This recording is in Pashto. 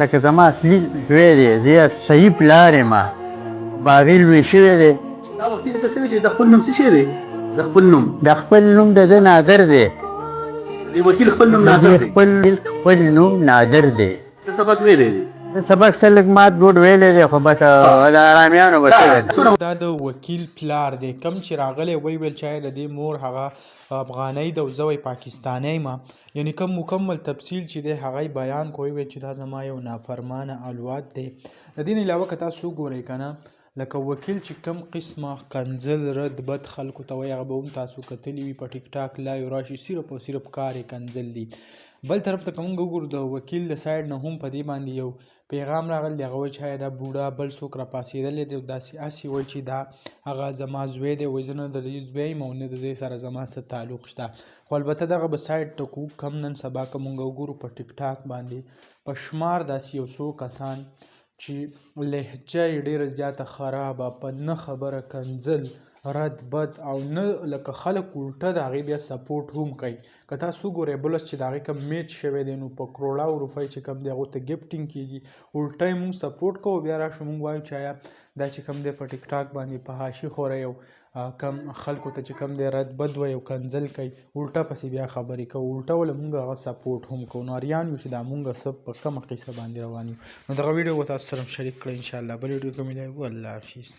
لکه زما اصلي زوی دی، زه یې صحیح پلار یم، باغي لوی شوی دی. دا وختي ته څه وایي چې د خپل نوم څه شی دی؟ د خپل نوم د ده نادر دی. د وکیل خپل نوم نادر دی. خپل نوم نادر دی. څه سبق ویلی دی؟ سبق څه لږ مات ګوډ ویلی دی، خو بس د ارامیانو به څه دا د وکیل پلار دی، کم چې راغلی ویل چې د دې مور هغه افغانۍ ده او زه پاکستانی یم، یعنې کوم مکمل تفصیل چې دی هغه بیان کو ویل چې دا زما یو نافرمانه اولاد دی. د دې نه علاوه که تاسو وګورئ که نه، لکه وکیل چې کم قسمه کنځل رد بد خلکو ته وایي هغه به هم تاسو کتلي وي په ټیک ټاک لایو راشي، صرف او صرف کار یې کنځل دي. بل طرف ته که موږ وګورو د وکیل د سایډ نه هم په دې باندې یو پیغام راغلی دی، هغه وایي چې دا بوډا بل څوک راپاڅېدلی دی او داسې هسې وایي چې دا هغه زما زوی دی، وایي زه نه د دې زوی یم او نه د دې سره زما څه تعلق شته. خو البته دغه به سایډ ته کوو کم نن سبا که موږ وګورو په ټیک ټاک باندې په شمار داسې یو څو کسان چې لهجه یې ډېره زیاته خرابه، په نه خبره کنځل رد بد او نه لکه خلک الټه د هغې بیا سپورټ هم کوي. که تاسو وګورئ بلس چې د هغې کوم میچ شوی دی نو په کروړاو روپۍ چې کوم دی هغو ته ګفټینګ کېږي، الټه یې مونږ سپورټ کوو، بیا راشو مونږ وایو چې آیا دا چې کوم دی په ټیک ټاک باندې په حاشي خورئ او کم خلکو ته چې کوم دی رد بد وایي او کنځل کوي، الټه پسې بیا خبرې کوو، الټه ولې مونږ هغه سپورټ هم کوو. نو اریان یو چې دا مونږ څه په کومه قصه باندې روان یو. نو دغه ویډیو به تاسو سره شریک کړئ انشاءالله. بل ویډیو کې ملایو. الله حافظ.